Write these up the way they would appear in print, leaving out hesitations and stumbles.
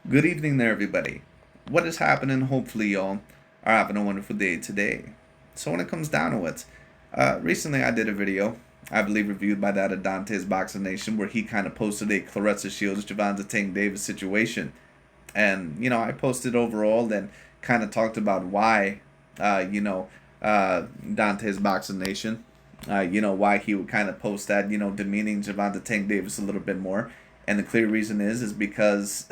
Good evening there, everybody. What is happening? Hopefully, y'all are having a wonderful day today. So, when it comes down to it, recently I did a video, I believe reviewed by that of Dante's Boxing Nation, where he kind of posted a Clarissa Shields Javante Tank Davis situation. And, I posted overall and kind of talked about why, Dante's Boxing Nation, why he would kind of post that, demeaning Javante Tank Davis a little bit more. And the clear reason is because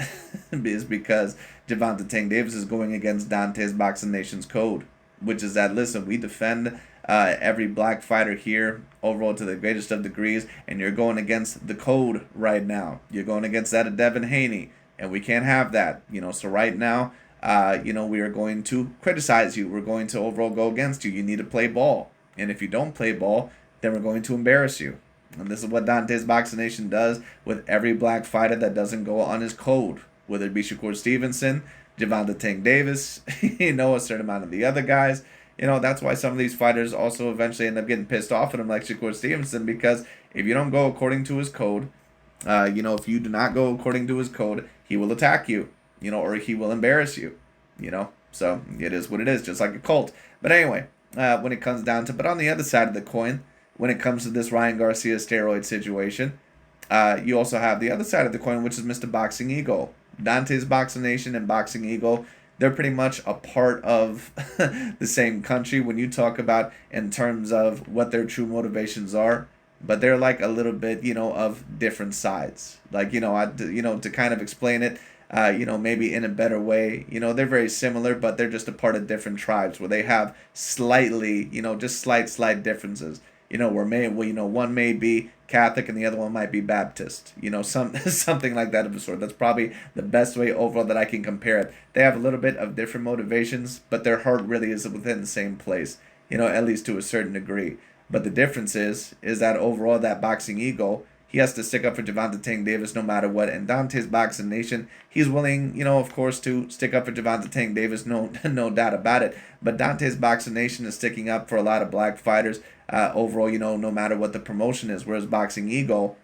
Javante Tank Davis is going against Dante's Boxing Nation's code, which is that listen, we defend every black fighter here overall to the greatest of degrees, and you're going against the code right now. You're going against that of Devin Haney, and we can't have that. So right now, we are going to criticize you. We're going to overall go against you. You need to play ball, and if you don't play ball, then we're going to embarrass you. And this is what Dante's Boxing Nation does with every black fighter that doesn't go on his code, whether it be Shakur Stevenson, Javante Tank Davis, a certain amount of the other guys. That's why some of these fighters also eventually end up getting pissed off at him, like Shakur Stevenson, because if you don't go according to his code, if you do not go according to his code, he will attack you, or he will embarrass you. So it is what it is, just like a cult. But anyway, when it comes down to, but on the other side of the coin, when it comes to this Ryan Garcia steroid situation, you also have the other side of the coin, which is Mr. Boxing Ego. Dante's Boxing Nation and Boxing Ego, they're pretty much a part of the same country when you talk about in terms of what their true motivations are. But they're like a little bit, of different sides. Like, to kind of explain it, maybe in a better way. They're very similar, but they're just a part of different tribes where they have slightly, just slight differences. One may be Catholic and the other one might be Baptist. Something like that of a sort. That's probably the best way overall that I can compare it. They have a little bit of different motivations, but their heart really is within the same place. At least to a certain degree. But the difference is that overall that Boxing Ego, he has to stick up for Javante Tank Davis no matter what. And Dante's Boxing Nation, he's willing, of course, to stick up for Javante Tank Davis, no doubt about it. But Dante's Boxing Nation is sticking up for a lot of black fighters overall, no matter what the promotion is. Whereas Boxing Ego,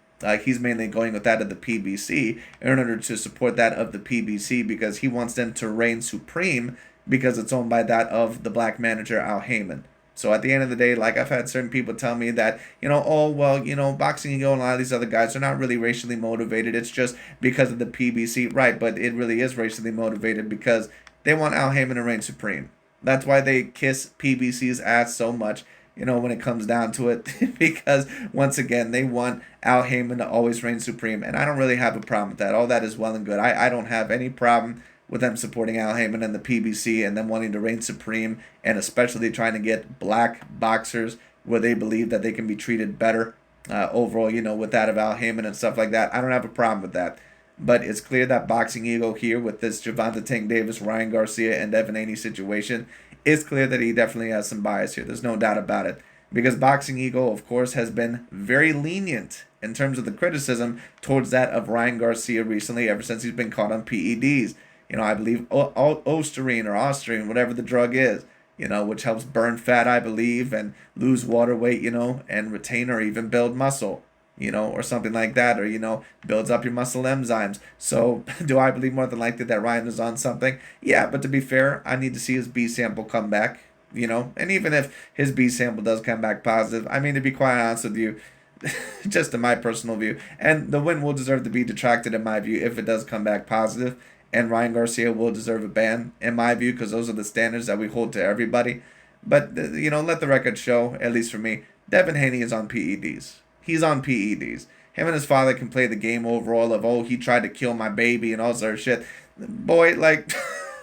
he's mainly going with that of the PBC in order to support that of the PBC because he wants them to reign supreme because it's owned by that of the black manager Al Heyman. So at the end of the day, like I've had certain people tell me that, oh, well, Boxing Ego and a lot of these other guys are not really racially motivated. It's just because of the PBC. Right, but it really is racially motivated because they want Al Heyman to reign supreme. That's why they kiss PBC's ass so much, when it comes down to it. Because, once again, they want Al Heyman to always reign supreme. And I don't really have a problem with that. All that is well and good. I don't have any problem with them supporting Al Heyman and the PBC and them wanting to reign supreme and especially trying to get black boxers where they believe that they can be treated better overall, with that of Al Heyman and stuff like that. I don't have a problem with that. But it's clear that Boxing Ego here with this Javante Tank Davis, Ryan Garcia, and Devin Haney situation, it's clear that he definitely has some bias here. There's no doubt about it. Because Boxing Ego, of course, has been very lenient in terms of the criticism towards that of Ryan Garcia recently, ever since he's been caught on PEDs. I believe Osterine or Osterine, whatever the drug is, which helps burn fat, I believe, and lose water weight, and retain or even build muscle, or something like that, or, builds up your muscle enzymes. So do I believe more than likely that Ryan is on something? Yeah, but to be fair, I need to see his B sample come back, and even if his B sample does come back positive, I mean, to be quite honest with you, just in my personal view, and the win will deserve to be detracted in my view if it does come back positive. And Ryan Garcia will deserve a ban, in my view, because those are the standards that we hold to everybody. But, let the record show, at least for me, Devin Haney is on PEDs. He's on PEDs. Him and his father can play the game overall of, oh, he tried to kill my baby and all sort of shit. Boy, like,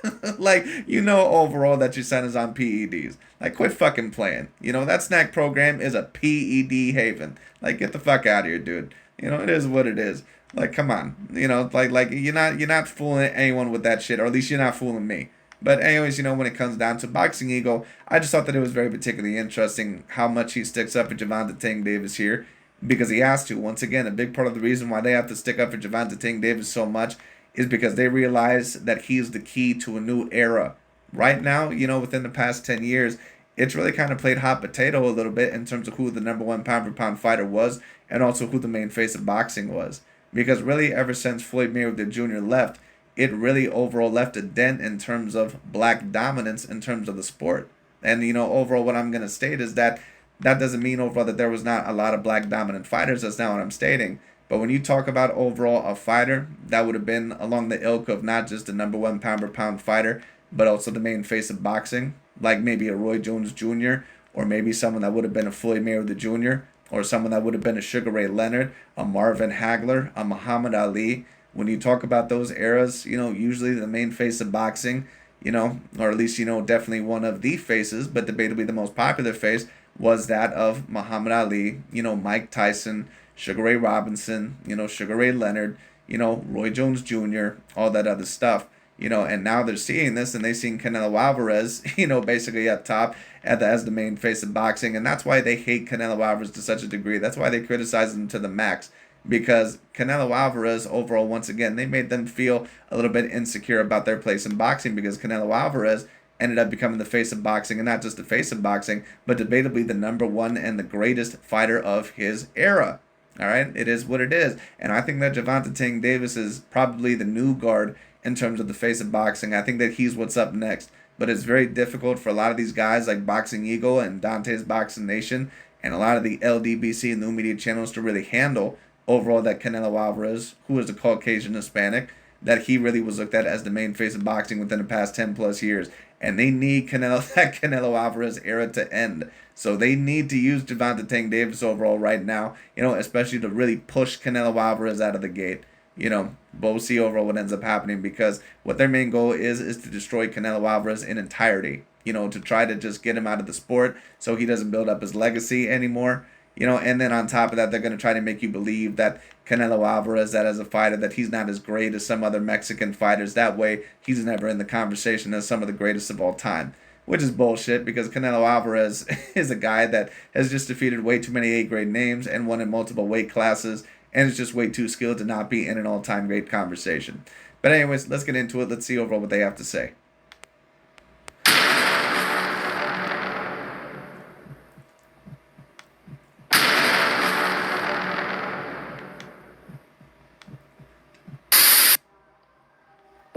overall that your son is on PEDs. Like, quit fucking playing. That snack program is a PED haven. Like, get the fuck out of here, dude. It is what it is. Like, come on, like you're not fooling anyone with that shit, or at least you're not fooling me. But anyways, when it comes down to Boxing Ego, I just thought that it was very particularly interesting how much he sticks up for Javante Tank Davis here, because he has to. Once again, a big part of the reason why they have to stick up for Javante Tank Davis so much is because they realize that he's the key to a new era. Right now, within the past 10 years, it's really kind of played hot potato a little bit in terms of who the number one pound for pound fighter was and also who the main face of boxing was. Because really, ever since Floyd Mayweather Jr. left, it really overall left a dent in terms of black dominance in terms of the sport. And, overall, what I'm going to state is that that doesn't mean overall that there was not a lot of black dominant fighters. That's not what I'm stating. But when you talk about overall a fighter that would have been along the ilk of not just the number one pound per pound fighter, but also the main face of boxing, like maybe a Roy Jones Jr., or maybe someone that would have been a Floyd Mayweather Jr., or someone that would have been a Sugar Ray Leonard, a Marvin Hagler, a Muhammad Ali. When you talk about those eras, usually the main face of boxing, or at least, definitely one of the faces, but debatably the most popular face was that of Muhammad Ali, Mike Tyson, Sugar Ray Robinson, Sugar Ray Leonard, Roy Jones Jr., all that other stuff. And now they're seeing this, and they've seen Canelo Alvarez, basically up top as the main face of boxing, and that's why they hate Canelo Alvarez to such a degree. That's why they criticize him to the max, because Canelo Alvarez, overall, once again, they made them feel a little bit insecure about their place in boxing, because Canelo Alvarez ended up becoming the face of boxing, and not just the face of boxing, but debatably the number one and the greatest fighter of his era. All right, it is what it is, and I think that Gervonta Tank Davis is probably the new guard in terms of the face of boxing. I think that he's what's up next, but it's very difficult for a lot of these guys like Boxing Eagle and Dante's Boxing Nation and a lot of the LDBC and new media channels to really handle overall that Canelo Alvarez, who is a Caucasian Hispanic, that he really was looked at as the main face of boxing within the past 10 plus years. And they need that Canelo Alvarez era to end. So they need to use Gervonta Tank Davis overall right now, especially to really push Canelo Alvarez out of the gate. But we'll see overall what ends up happening, because what their main goal is to destroy Canelo Alvarez in entirety, to try to just get him out of the sport so he doesn't build up his legacy anymore. And then on top of that, they're going to try to make you believe that Canelo Alvarez, that as a fighter, that he's not as great as some other Mexican fighters. That way, he's never in the conversation as some of the greatest of all time, which is bullshit, because Canelo Alvarez is a guy that has just defeated way too many A-grade names and won in multiple weight classes, and is just way too skilled to not be in an all-time great conversation. But anyways, let's get into it. Let's see overall what they have to say.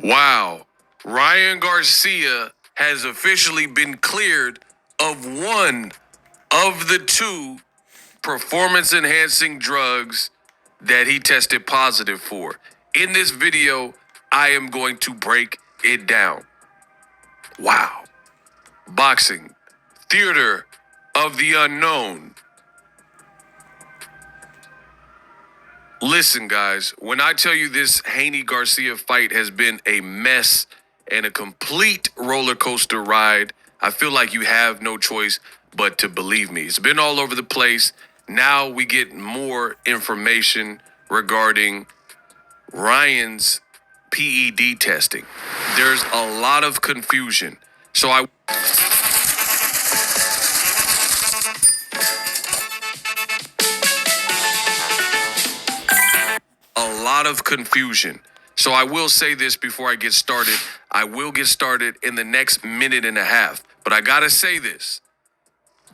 Wow. Ryan Garcia has officially been cleared of one of the two performance-enhancing drugs that he tested positive for. In this video, I am going to break it down. Wow. Boxing, theater of the unknown. Listen, guys, when I tell you this Haney Garcia fight has been a mess and a complete roller coaster ride, I feel like you have no choice but to believe me. It's been all over the place. Now we get more information regarding Ryan's PED testing. There's a lot of confusion. So I will say this before I get started. I will get started in the next minute and a half. But I gotta say this.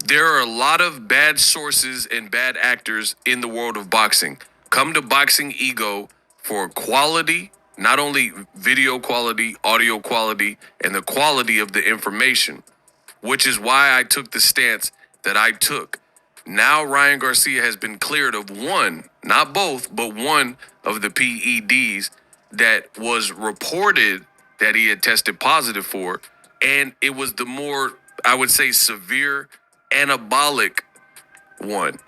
There are a lot of bad sources and bad actors in the world of boxing. Come to BOXINGEGO for quality, not only video quality, audio quality, and the quality of the information, which is why I took the stance that I took. Now Ryan Garcia has been cleared of one, not both, but one of the PEDs that was reported that he had tested positive for, and it was the more, I would say, severe anabolic one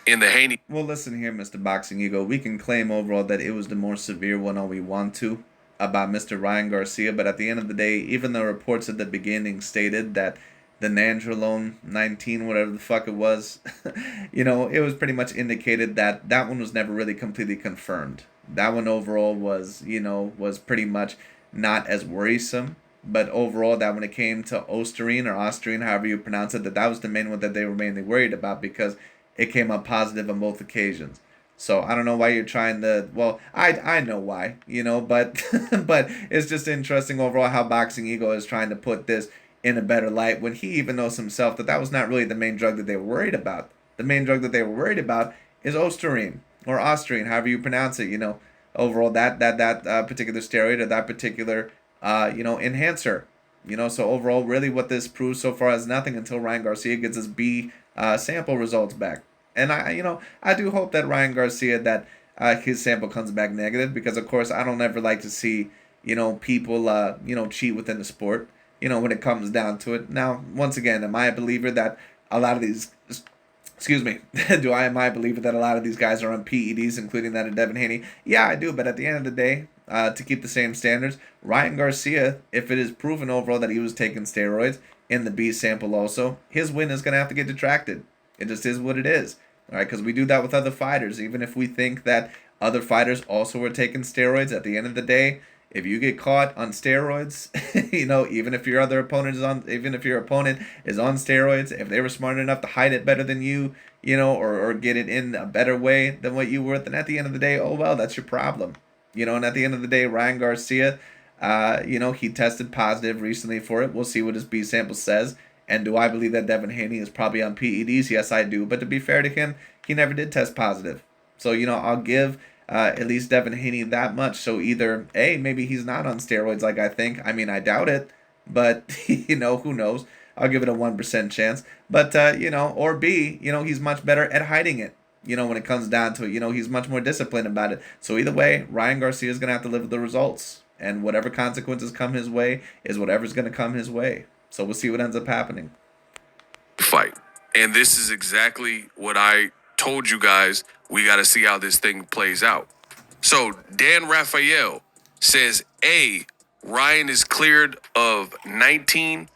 in the Haney. Well, listen here, Mr. Boxing Ego. We can claim overall that it was the more severe one all we want to about Mr. Ryan Garcia, but at the end of the day, even the reports at the beginning stated that the Nandrolone 19, whatever the fuck it was, it was pretty much indicated that that one was never really completely confirmed. That one overall was, was pretty much not as worrisome. But overall, that when it came to Osterine or Osterine, however you pronounce it, that was the main one that they were mainly worried about, because it came up positive on both occasions. So I don't know why you're trying to, well, I know why, but but it's just interesting overall how Boxing Ego is trying to put this in a better light, when he even knows himself that that was not really the main drug that they were worried about. The main drug that they were worried about is Osterine or Osterine, however you pronounce it, overall that particular steroid or that particular enhancer. So overall, really, what this proves so far is nothing until Ryan Garcia gets his B sample results back. And I do hope that Ryan Garcia, that his sample comes back negative, because of course I don't ever like to see people cheat within the sport. When it comes down to it. Now, once again, am I a believer that a lot of these excuse me, am I a believer that a lot of these guys are on PEDs, including that of Devin Haney? Yeah, I do, but at the end of the day, to keep the same standards, Ryan Garcia, if it is proven overall that he was taking steroids in the B sample also, his win is going to have to get detracted. It just is what it is. All right, because we do that with other fighters. Even if we think that other fighters also were taking steroids, at the end of the day, if you get caught on steroids, even if your opponent is on steroids, if they were smart enough to hide it better than you, or get it in a better way than what you were, then at the end of the day, oh well, that's your problem. And at the end of the day, Ryan Garcia, he tested positive recently for it. We'll see what his B sample says. And do I believe that Devin Haney is probably on PEDs? Yes, I do. But to be fair to him, he never did test positive. So, I'll give at least Devin Haney that much. So either A, maybe he's not on steroids like I think. I mean, I doubt it. But, who knows? I'll give it a 1% chance. But, or B, he's much better at hiding it. When it comes down to it, he's much more disciplined about it. So either way, Ryan Garcia is going to have to live with the results. And whatever consequences come his way is whatever's going to come his way. So we'll see what ends up happening. Fight. And this is exactly what I told you guys. We got to see how this thing plays out. So Dan Raphael says, A, Ryan is cleared of 19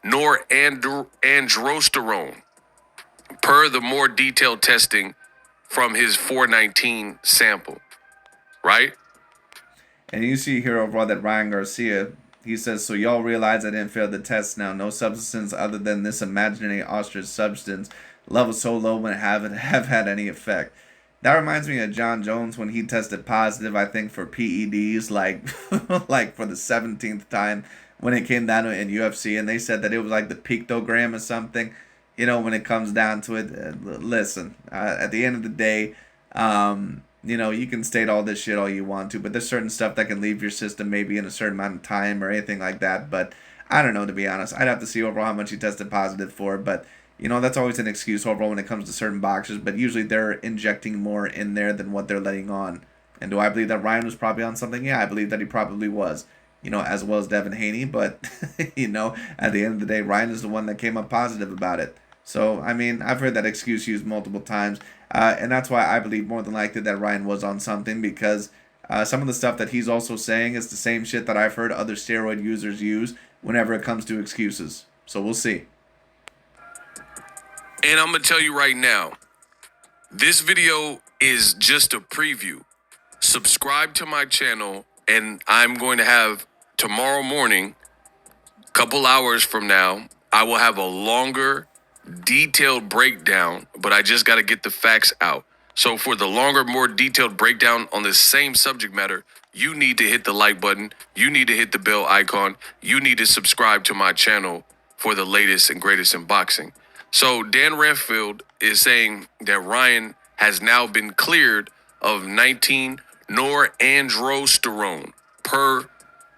norandrosterone per the more detailed testing from his 419 sample, right? And you see here overall that Ryan Garcia, he says, so y'all realize I didn't fail the test now. No substance other than this imaginary ostrich substance. Level so low when it have had any effect. That reminds me of John Jones when he tested positive, I think, for PEDs, like for the 17th time when it came down to it in UFC. And they said that it was like the pictogram or something. When it comes down to it, listen, at the end of the day, you can state all this shit all you want to, but there's certain stuff that can leave your system maybe in a certain amount of time or anything like that. But I don't know, to be honest. I'd have to see overall how much he tested positive for. But, that's always an excuse overall when it comes to certain boxers. But usually they're injecting more in there than what they're letting on. And do I believe that Ryan was probably on something? Yeah, I believe that he probably was. As well as Devin Haney. But, at the end of the day, Ryan is the one that came up positive about it. So, I mean, I've heard that excuse used multiple times. And that's why I believe more than likely that Ryan was on something, because some of the stuff that he's also saying is the same shit that I've heard other steroid users use whenever it comes to excuses. So we'll see. And I'm going to tell you right now, this video is just a preview. Subscribe to my channel, and I'm going to have tomorrow morning, a couple hours from now, I will have a longer detailed breakdown, but I just got to get the facts out. So for the longer, more detailed breakdown on the same subject matter, you need to hit the like button. You need to hit the bell icon. You need to subscribe to my channel for the latest and greatest in boxing. So Dan Redfield is saying that Ryan has now been cleared of 19 norandrosterone per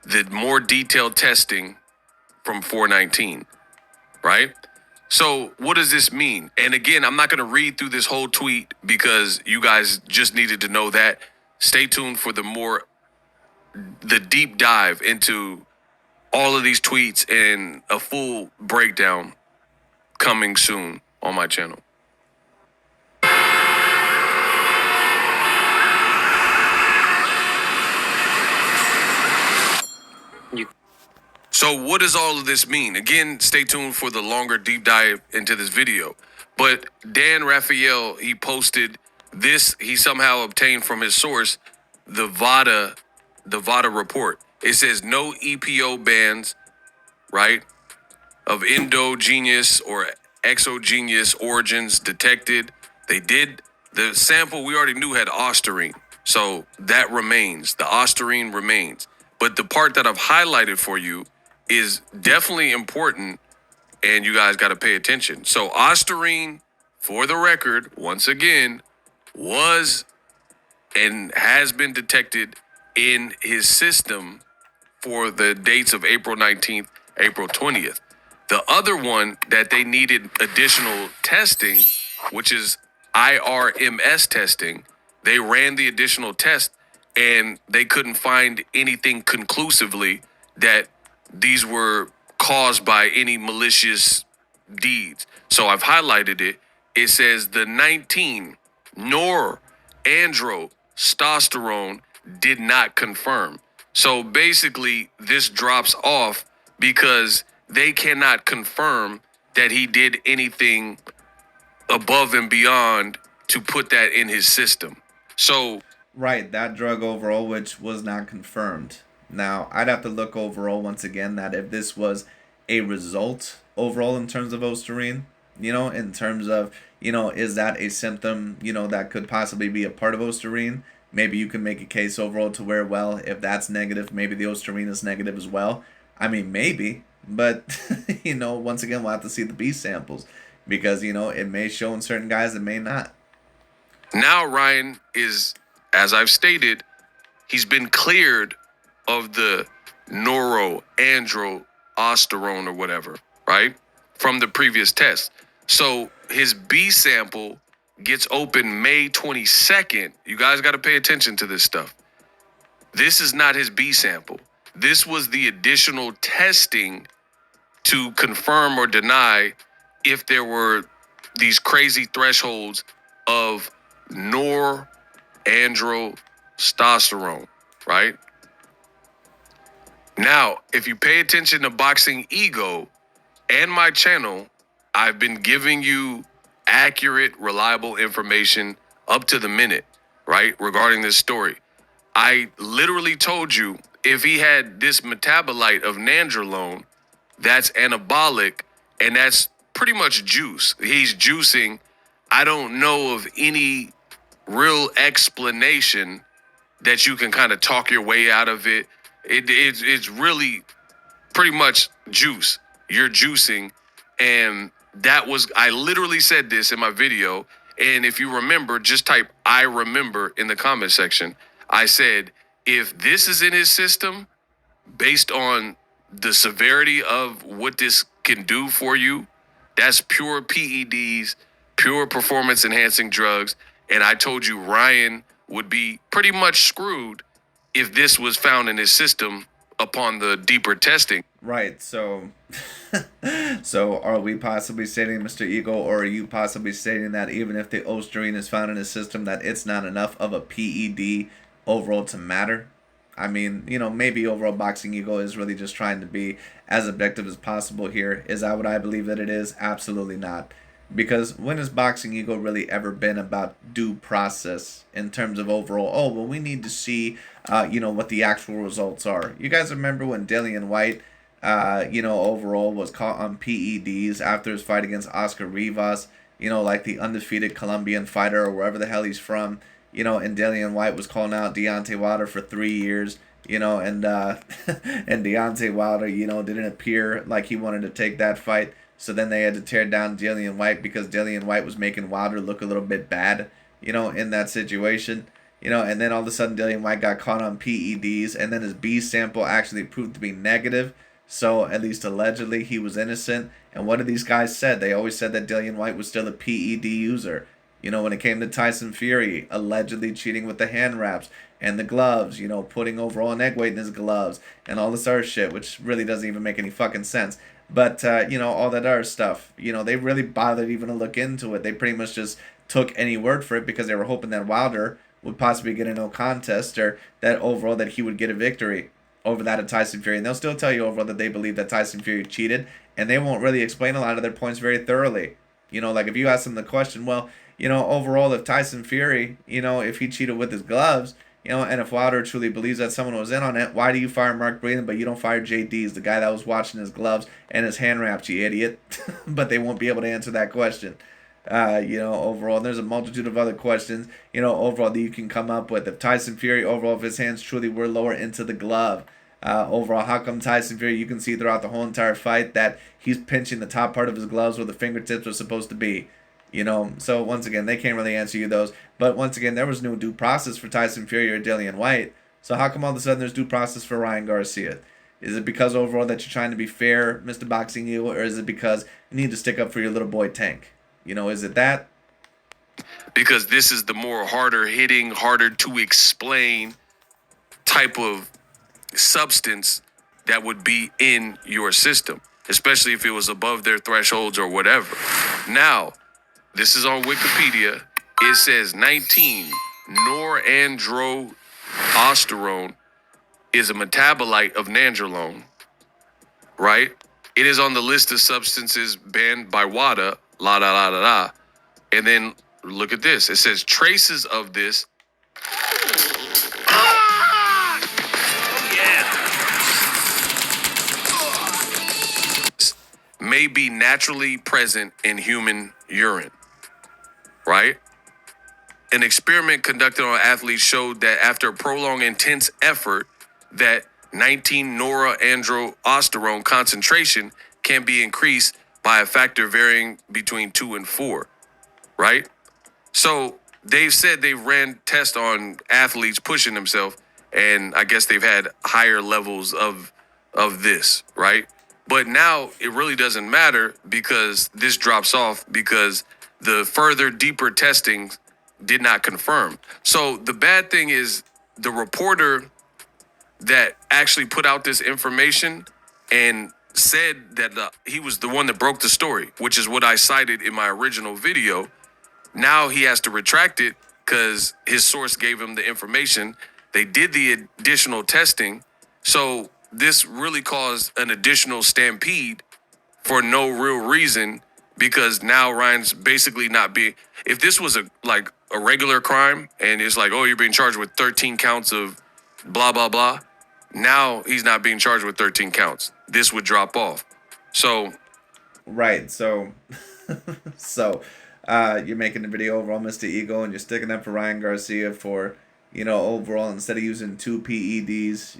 the more detailed testing from 419, right? So what does this mean? And again, I'm not going to read through this whole tweet because you guys just needed to know that. Stay tuned for the deep dive into all of these tweets and a full breakdown coming soon on my channel. So what does all of this mean? Again, stay tuned for the longer deep dive into this video. But Dan Raphael, he posted this, he somehow obtained from his source, the VADA report. It says no EPO bands, right, of endogenous or exogenous origins detected. They did, the sample we already knew had ostarine. So that remains, the ostarine remains. But the part that I've highlighted for you is definitely important, and you guys got to pay attention. So ostarine, for the record, once again, was and has been detected in his system for the dates of April 19th, April 20th. The other one that they needed additional testing, which is IRMS testing, they ran the additional test and they couldn't find anything conclusively that these were caused by any malicious deeds. So I've highlighted it. It says the 19 norandrotestosterone did not confirm. So basically, this drops off because they cannot confirm that he did anything above and beyond to put that in his system. So, Right, that drug overall, which was not confirmed. Now, I'd have to look overall once again that if this was a result overall in terms of Osterine, in terms of, is that a symptom, that could possibly be a part of Osterine? Maybe you can make a case overall to where, well, if that's negative, maybe the Osterine is negative as well. I mean, maybe, but, once again, we'll have to see the B samples because, it may show in certain guys, it may not. now Ryan is, as I've stated, he's been cleared of the neuroandrosterone or whatever, right? From the previous test. So his B sample gets open May 22nd. You guys got to pay attention to this stuff. This is not his B sample. This was the additional testing to confirm or deny if there were these crazy thresholds of norandrotestosterone, right? Now, if you pay attention to Boxing Ego and my channel, I've been giving you accurate, reliable information up to the minute, right? Regarding this story. I literally told you if he had this metabolite of nandrolone, that's anabolic and that's pretty much juice. He's juicing. I don't know of any real explanation that you can kind of talk your way out of it. It's really pretty much juice. You're juicing. And that was, I literally said this in my video. And if you remember, just type I remember in the comment section. I said, if this is in his system, based on the severity of what this can do for you, that's pure PEDs, pure performance enhancing drugs. And I told you Ryan would be pretty much screwed if this was found in his system upon the deeper testing. Right, so are we possibly stating, Mr. Ego, or are you possibly stating that even if the Osterine is found in his system, that it's not enough of a PED overall to matter? I mean, maybe overall Boxing Ego is really just trying to be as objective as possible here. Is that what I believe that it is? Absolutely not. Because when has Boxing Ego really ever been about due process in terms of overall, oh, well, we need to see, what the actual results are. You guys remember when Dillian White, overall was caught on PEDs after his fight against Oscar Rivas, like the undefeated Colombian fighter or wherever the hell he's from, and Dillian White was calling out Deontay Wilder for 3 years, and and Deontay Wilder, didn't appear like he wanted to take that fight. So then they had to tear down Dillian White because Dillian White was making Wilder look a little bit bad, in that situation. And then all of a sudden Dillian White got caught on PEDs, and then his B sample actually proved to be negative. So at least allegedly he was innocent. And what did these guys said? They always said that Dillian White was still a PED user. When it came to Tyson Fury, allegedly cheating with the hand wraps and the gloves, putting overall an egg weight in his gloves and all this other shit, which really doesn't even make any fucking sense. But, all that other stuff, they really bothered even to look into it. They pretty much just took any word for it because they were hoping that Wilder would possibly get a no contest or that overall that he would get a victory over that of Tyson Fury. And they'll still tell you overall that they believe that Tyson Fury cheated, and they won't really explain a lot of their points very thoroughly. Like if you ask them the question, well, overall if Tyson Fury, if he cheated with his gloves, and if Wilder truly believes that someone was in on it, why do you fire Mark Breland but you don't fire JD's, the guy that was watching his gloves and his hand wraps, you idiot? But they won't be able to answer that question. Overall, and there's a multitude of other questions, overall that you can come up with. If Tyson Fury, overall, if his hands truly were lower into the glove, overall, how come Tyson Fury, you can see throughout the whole entire fight that he's pinching the top part of his gloves where the fingertips are supposed to be? So once again, they can't really answer you those. But once again, there was no due process for Tyson Fury or Dillian White. So how come all of a sudden there's due process for Ryan Garcia? Is it because overall that you're trying to be fair, Mr. Boxing Eagle, or is it because you need to stick up for your little boy Tank? Is it that? Because this is the more harder hitting, harder to explain type of substance that would be in your system, especially if it was above their thresholds or whatever. Now, this is on Wikipedia. It says 19 norandrosterone is a metabolite of nandrolone, right? It is on the list of substances banned by WADA, la da la da da. And then look at this. It says traces of this may be naturally present in human urine, right? An experiment conducted on athletes showed that after prolonged intense effort, that 19 norandrosterone concentration can be increased by a factor varying between 2 and 4, right? So they've said they ran tests on athletes pushing themselves, and I guess they've had higher levels of this, right? But now it really doesn't matter because this drops off because the further deeper testing did not confirm. So the bad thing is the reporter that actually put out this information and said that he was the one that broke the story, which is what I cited in my original video. Now he has to retract it because his source gave him the information. They did the additional testing. So this really caused an additional stampede for no real reason because now Ryan's basically not being. If this was a regular crime and it's like, oh, you're being charged with 13 counts of blah, blah, blah. Now he's not being charged with 13 counts. This would drop off. So. Right. So, you're making the video overall, Mr. Ego, and you're sticking up for Ryan Garcia for, overall, instead of using 2 PEDs,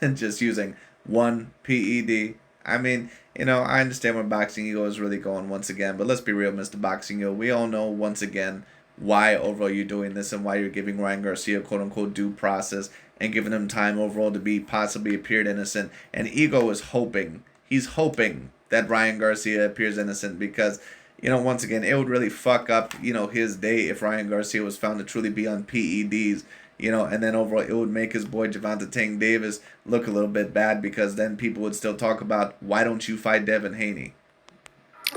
and just using 1 PED. I mean, I understand where Boxing Ego is really going once again, but let's be real, Mr. Boxing Ego. We all know once again why overall you're doing this and why you're giving Ryan Garcia quote unquote due process and giving him time overall to be possibly appeared innocent. And Ego is hoping, he's hoping that Ryan Garcia appears innocent because, once again, it would really fuck up, his day if Ryan Garcia was found to truly be on PEDs, and then overall it would make his boy Gervonta Tank Davis look a little bit bad because then people would still talk about, why don't you fight Devin Haney?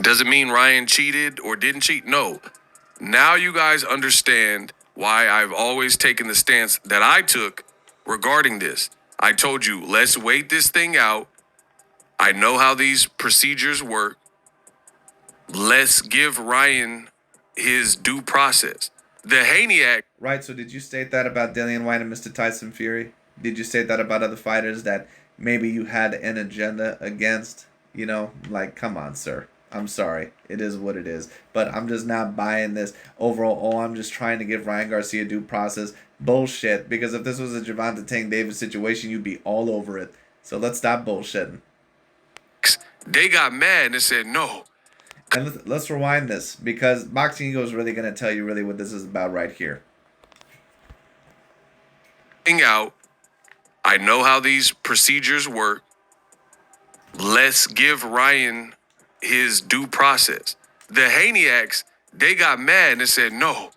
Does it mean Ryan cheated or didn't cheat? No. Now you guys understand why I've always taken the stance that I took regarding this. I told you, let's wait this thing out. I know how these procedures work. Let's give Ryan his due process. The Haney Act. Right, so did you state that about Dillian White and Mr. Tyson Fury? Did you state that about other fighters that maybe you had an agenda against? Come on, sir. I'm sorry. It is what it is. But I'm just not buying this overall, I'm just trying to give Ryan Garcia due process. Bullshit. Because if this was a Gervonta Tank Davis situation, you'd be all over it. So let's stop bullshitting. They got mad and said no. And let's rewind this because Boxing Ego is really going to tell you really what this is about right here. Out. I know how these procedures work. Let's give Ryan his due process. The Haniacs, they got mad and said no.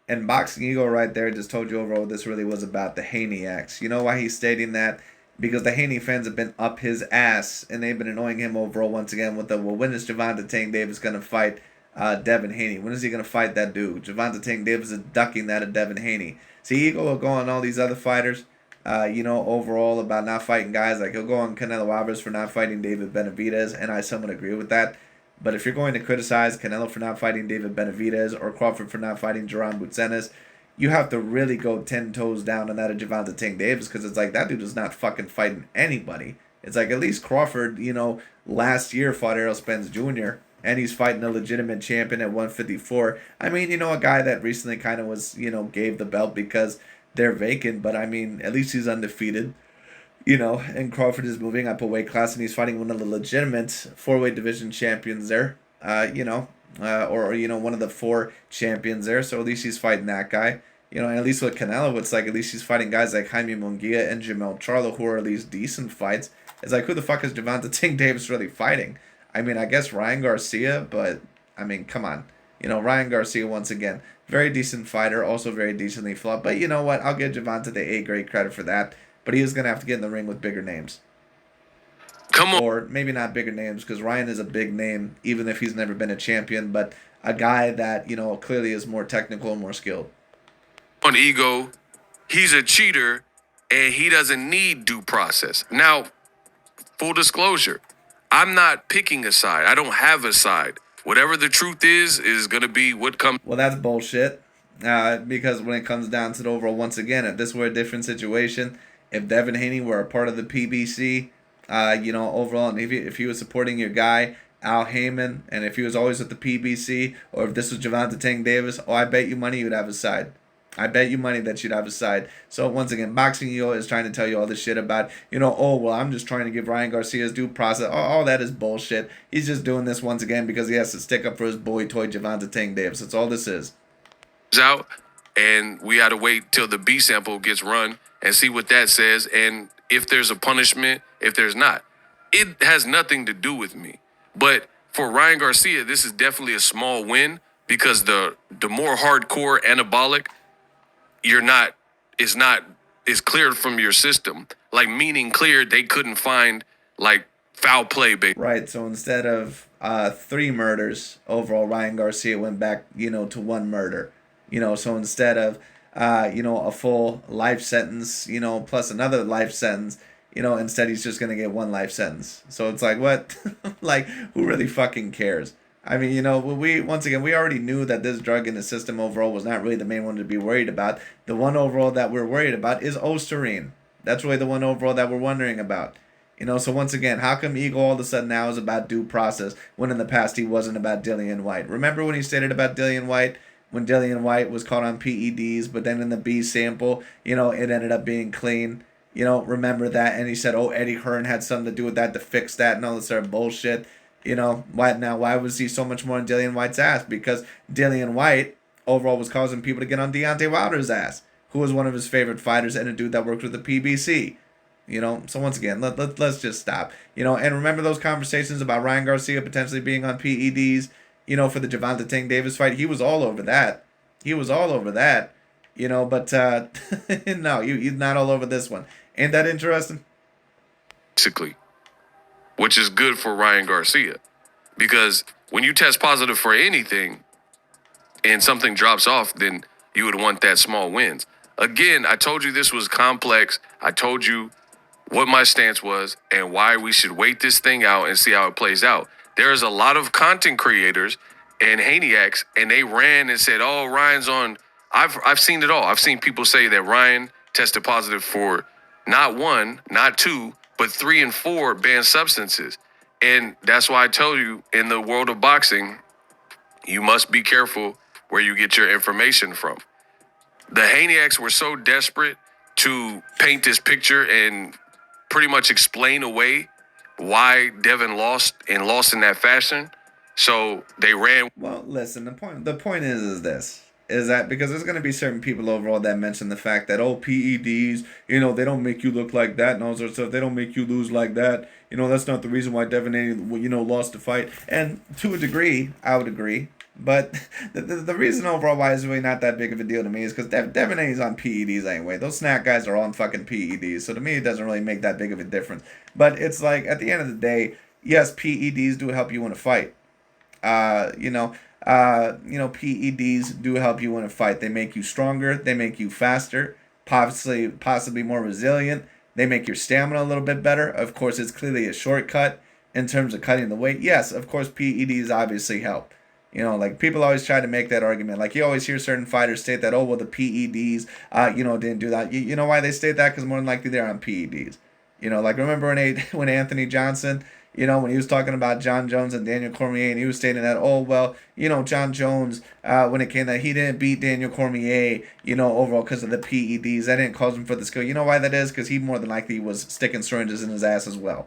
And Boxing Ego right there just told you overall what this really was about, the Haniacs. You know why he's stating that? Because the Haney fans have been up his ass, and they've been annoying him overall once again with when is Gervonta Tank Davis going to fight Devin Haney? When is he going to fight that dude? Gervonta Tank Davis is ducking that of Devin Haney. See, Ego will go on all these other fighters, overall about not fighting guys. Like, he'll go on Canelo Alvarez for not fighting David Benavidez, and I somewhat agree with that. But if you're going to criticize Canelo for not fighting David Benavidez or Crawford for not fighting Jerron Bucenas, you have to really go 10 toes down on that of Gervonta Tank Davis because it's like that dude is not fucking fighting anybody. It's like at least Crawford, last year fought Errol Spence Jr. and he's fighting a legitimate champion at 154. I mean, a guy that recently kind of was, gave the belt because they're vacant, but I mean, at least he's undefeated. And Crawford is moving up a weight class and he's fighting one of the legitimate 4-weight division champions there. or one of the 4 champions there. So at least he's fighting that guy. And at least with Canelo, it's like at least he's fighting guys like Jaime Munguia and Jamel Charlo, who are at least decent fights. It's like, who the fuck is Gervonta Tank Davis really fighting? I mean, I guess Ryan Garcia, but I mean, come on. Ryan Garcia, once again, very decent fighter, also very decently fought. But you know what? I'll give Gervonta the A-grade credit for that. But he is going to have to get in the ring with bigger names. Come on. Or maybe not bigger names, because Ryan is a big name, even if he's never been a champion. But a guy that, clearly is more technical and more skilled. On ego, he's a cheater, and he doesn't need due process. Now, full disclosure, I'm not picking a side. I don't have a side. Whatever the truth is going to be what comes. Well, that's bullshit. Because when it comes down to the overall, once again, if this were a different situation, if Devin Haney were a part of the PBC, overall, and if he was supporting your guy, Al Heyman, and if he was always with the PBC, or if this was Gervonta Tank Davis, I bet you money you'd have a side. I bet you money that you'd have a side. So once again, BOXINGEGO is trying to tell you all this shit about, I'm just trying to give Ryan Garcia's due process. All that is bullshit. He's just doing this once again because he has to stick up for his boy toy Gervonta Tank Davis. That's all this is. Out, and we got to wait till the B sample gets run and see what that says, and if there's a punishment, if there's not. It has nothing to do with me. But for Ryan Garcia, this is definitely a small win because the more hardcore anabolic is cleared from your system. Like, meaning cleared, they couldn't find like foul play, baby. Right. So instead of 3 murders overall, Ryan Garcia went back, to 1 murder. So instead of a full life sentence, plus another life sentence, instead he's just gonna get 1 life sentence. So it's like, what? Like, who really fucking cares? I mean, we already knew that this drug in the system overall was not really the main one to be worried about. The one overall that we're worried about is Osterine. That's really the one overall that we're wondering about. So once again, how come Eagle all of a sudden now is about due process when in the past he wasn't about Dillian White? Remember when he stated about Dillian White? When Dillian White was caught on PEDs, but then in the B sample, it ended up being clean. Remember that? And he said, Eddie Hearn had something to do with that to fix that and all this sort of bullshit. Why was he so much more on Dillian White's ass? Because Dillian White overall was causing people to get on Deontay Wilder's ass, who was one of his favorite fighters and a dude that worked with the PBC. So once again, let's just stop. And remember those conversations about Ryan Garcia potentially being on PEDs, for the Gervonta Tank Davis fight. He was all over that. But no, you're not all over this one. Ain't that interesting? Basically, which is good for Ryan Garcia. Because when you test positive for anything and something drops off, then you would want that small wins. Again, I told you this was complex. I told you what my stance was and why we should wait this thing out and see how it plays out. There's a lot of content creators and Haniacs, and they ran and said, Ryan's on. I've seen it all. I've seen people say that Ryan tested positive for not 1, not 2, but 3 and 4 banned substances. And that's why I tell you, in the world of boxing, you must be careful where you get your information from. The Haniacs were so desperate to paint this picture and pretty much explain away why Devin lost in that fashion. So they ran. Well, listen, the point is this. Is that because there's going to be certain people overall that mention the fact that, PEDs, they don't make you look like that and all sorts of stuff. They don't make you lose like that. That's not the reason why Devin Haney, lost the fight. And to a degree, I would agree. But the reason overall why it's really not that big of a deal to me is because Devin Haney's on PEDs anyway. Those snack guys are on fucking PEDs. So to me, it doesn't really make that big of a difference. But it's like, at the end of the day, yes, PEDs do help you win a fight. PEDs do help you win a fight. They make you stronger. They make you faster, possibly more resilient. They make your stamina a little bit better. Of course, it's clearly a shortcut in terms of cutting the weight. Yes, of course, PEDs obviously help. Like people always try to make that argument. Like you always hear certain fighters state that, the PEDs, didn't do that. You know why they state that? Because more than likely they're on PEDs. Like remember when Anthony Johnson, when he was talking about John Jones and Daniel Cormier, and he was stating that, John Jones, when it came that he didn't beat Daniel Cormier, overall because of the PEDs. That didn't cause him for the skill. You know why that is? Because he more than likely was sticking syringes in his ass as well.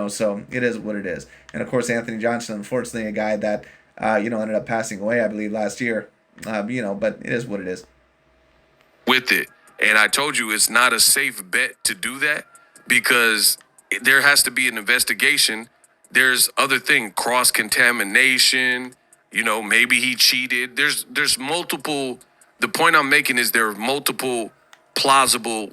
So it is what it is. And of course, Anthony Johnson, unfortunately, a guy that, ended up passing away, I believe, last year. But it is what it is. With it. And I told you it's not a safe bet to do that because there has to be an investigation. There's other thing, cross contamination, maybe he cheated. There's multiple. The point I'm making is there are multiple plausible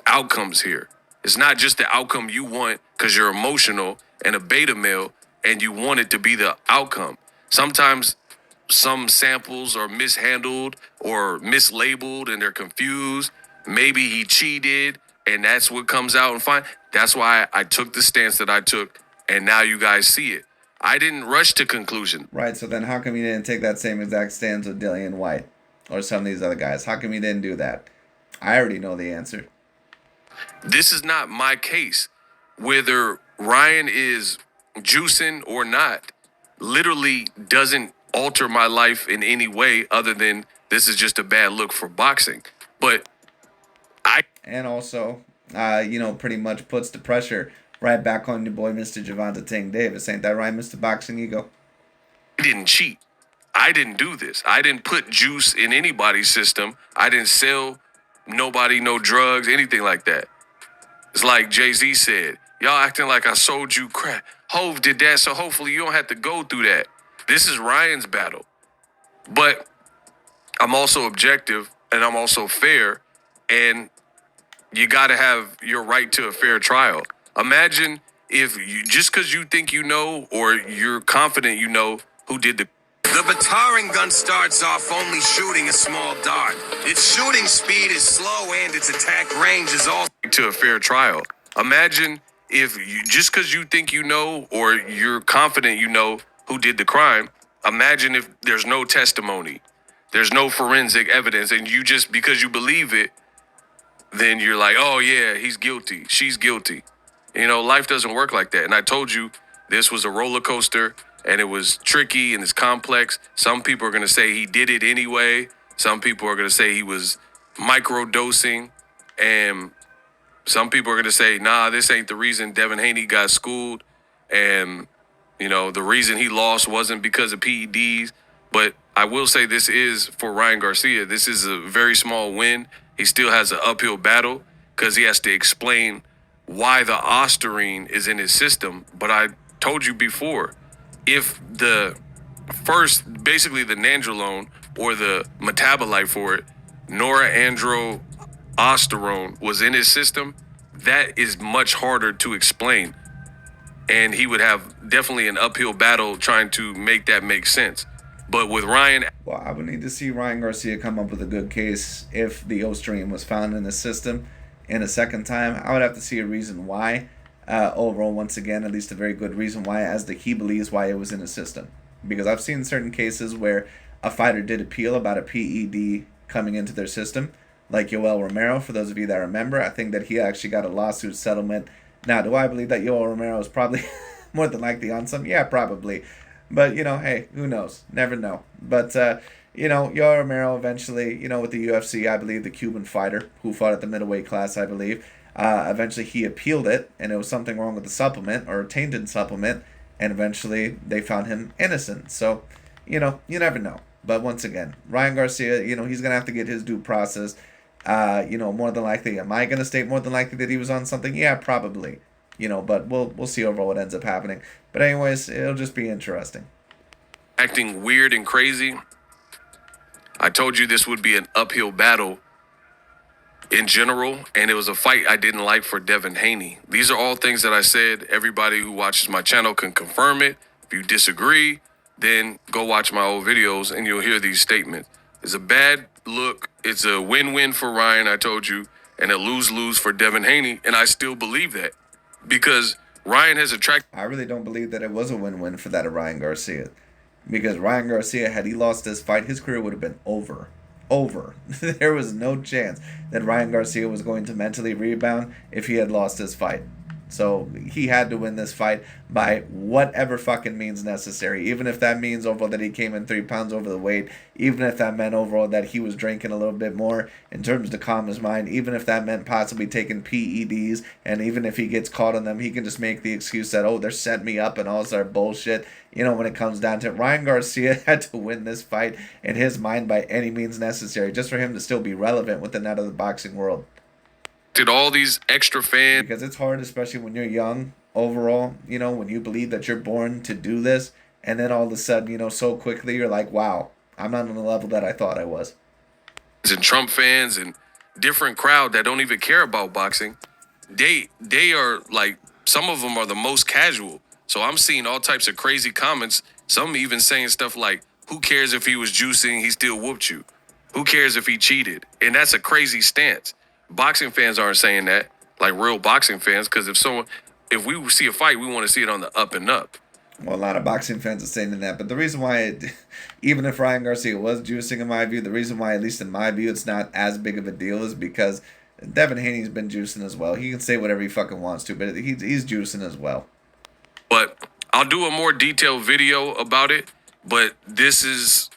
outcomes here. It's not just the outcome you want because you're emotional and a beta male and you want it to be the outcome. Sometimes some samples are mishandled or mislabeled and they're confused. Maybe he cheated and that's what comes out and fine. That's why I took the stance that I took, and now you guys see it. I didn't rush to conclusion. Right, so then how come you didn't take that same exact stance with Dillian White or some of these other guys? How come you didn't do that? I already know the answer. This is not my case. Whether Ryan is juicing or not literally doesn't alter my life in any way other than this is just a bad look for boxing. But and also, pretty much puts the pressure right back on your boy, Mr. Gervonta Tank Davis. Ain't that right, Mr. Boxing Ego? I didn't cheat. I didn't do this. I didn't put juice in anybody's system. I didn't sell nobody no drugs, anything like that. It's like Jay-Z said, y'all acting like I sold you crap. Hove did that, so hopefully you don't have to go through that. This is Ryan's battle. But I'm also objective and I'm also fair, and you got to have your right to a fair trial. Imagine if you, just because you think you know or you're confident you know who did the batarang gun starts off only shooting a small dart. Its shooting speed is slow and its attack range is all to a fair trial. Imagine if you, just because you think you know or you're confident you know who did the crime, imagine if there's no testimony, there's no forensic evidence, and you just, because you believe it, then you're like, oh yeah, he's guilty, she's guilty. Life doesn't work like that. And I told you this was a roller coaster and it was tricky and it's complex. Some people are going to say he did it anyway. Some people are going to say he was microdosing. And some people are going to say, nah, this ain't the reason Devin Haney got schooled. And, the reason he lost wasn't because of PEDs. But I will say this is, for Ryan Garcia, this is a very small win. He still has an uphill battle because he has to explain why the ostarine is in his system. But I told you before, if the basically the nandrolone or the metabolite for it, norandrosterone, was in his system, that is much harder to explain. And he would have definitely an uphill battle trying to make that make sense. But with Ryan... Well, I would need to see Ryan Garcia come up with a good case if the ostarine was found in the system in a second time. I would have to see a reason why. Overall, once again, at least a very good reason why, as he believes why it was in his system. Because I've seen certain cases where a fighter did appeal about a PED coming into their system, like Yoel Romero. For those of you that remember, I think that he actually got a lawsuit settlement. Now, do I believe that Yoel Romero is probably more than likely on some? Yeah, probably. But, hey, who knows? Never know. But, Yoel Romero eventually, with the UFC, I believe the Cuban fighter who fought at the middleweight class, I believe, eventually he appealed it, and it was something wrong with the supplement or a tainted supplement, and eventually they found him innocent. So, you never know. But once again, Ryan Garcia, he's going to have to get his due process. More than likely, am I going to state more than likely that he was on something? Yeah, probably. But we'll see overall what ends up happening. But anyways, it'll just be interesting. Acting weird and crazy. I told you this would be an uphill battle in general, and it was a fight I didn't like for Devin Haney. These are all things that I said. Everybody who watches my channel can confirm it. If you disagree, then go watch my old videos and you'll hear these statements. It's a bad look. It's a win-win for Ryan, I told you, and a lose-lose for Devin Haney, and I still believe that. Because Ryan has attracted... I really don't believe that it was a win-win for that of Ryan Garcia. Because Ryan Garcia, had he lost this fight, his career would have been over. There was no chance that Ryan Garcia was going to mentally rebound if he had lost this fight. So he had to win this fight by whatever fucking means necessary. Even if that means overall that he came in 3 pounds over the weight. Even if that meant overall that he was drinking a little bit more in terms to calm his mind. Even if that meant possibly taking PEDs. And even if he gets caught on them, he can just make the excuse that, oh, they're setting me up and all this other bullshit. When it comes down to it, Ryan Garcia had to win this fight in his mind by any means necessary, just for him to still be relevant within that of the boxing world. Did all these extra fans, because it's hard, especially when you're young overall, when you believe that you're born to do this, and then all of a sudden, so quickly you're like, wow, I'm not on the level that I thought I was. And Trump fans and different crowd that don't even care about boxing, they are like, some of them are the most casual. So I'm seeing all types of crazy comments. Some even saying stuff like, who cares if he was juicing, he still whooped you. Who cares if he cheated? And that's a crazy stance. Boxing fans aren't saying that, like real boxing fans, because if we see a fight, we want to see it on the up and up. Well, a lot of boxing fans are saying that, but the reason why, even if Ryan Garcia was juicing, in my view, the reason why, at least in my view, it's not as big of a deal is because Devin Haney's been juicing as well. He can say whatever he fucking wants to, but he's juicing as well. But I'll do a more detailed video about it, but this is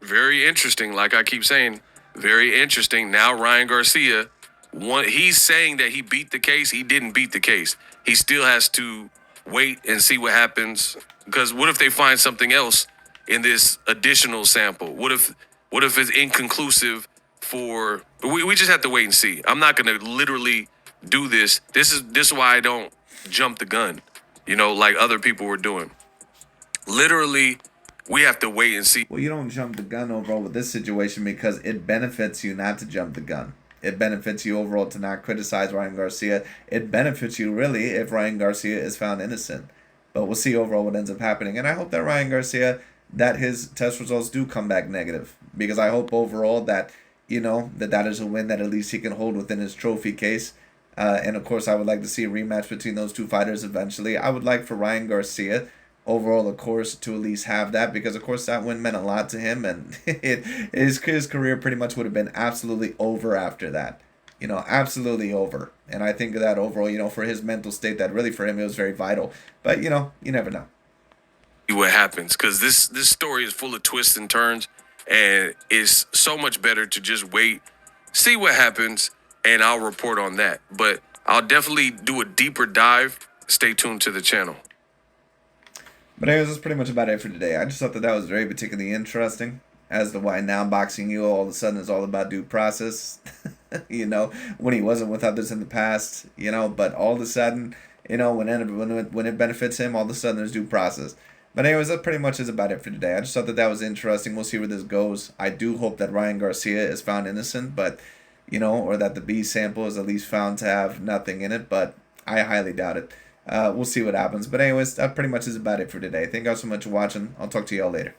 very interesting. Like I keep saying, very interesting. Now Ryan Garcia, he's saying that he beat the case. He didn't beat the case. He still has to wait and see what happens. Because what if they find something else in this additional sample? What if it's inconclusive we just have to wait and see. I'm not going to literally do this. This is why I don't jump the gun, like other people were doing. Literally, we have to wait and see. Well, you don't jump the gun overall with this situation because it benefits you not to jump the gun. It benefits you overall to not criticize Ryan Garcia. It benefits you really if Ryan Garcia is found innocent. But we'll see overall what ends up happening. And I hope that Ryan Garcia, that his test results do come back negative. Because I hope overall that, that is a win that at least he can hold within his trophy case. And of course, I would like to see a rematch between those two fighters eventually. I would like for Ryan Garcia overall, of course, to at least have that, because of course that win meant a lot to him, and his career pretty much would have been absolutely over after that, absolutely over. And I think that overall, for his mental state, that really for him it was very vital. But you never know what happens, because this story is full of twists and turns, and it's so much better to just wait, see what happens, and I'll report on that. But I'll definitely do a deeper dive. Stay tuned to the channel. But anyways, that's pretty much about it for today. I just thought that was very particularly interesting as to why now BOXINGEGO all of a sudden is all about due process, when he wasn't with others in the past, but all of a sudden, when it benefits him, all of a sudden there's due process. But anyways, that pretty much is about it for today. I just thought that was interesting. We'll see where this goes. I do hope that Ryan Garcia is found innocent, but, or that the B sample is at least found to have nothing in it, but I highly doubt it. We'll see what happens. But anyways, that pretty much is about it for today. Thank you all so much for watching. I'll talk to you all later.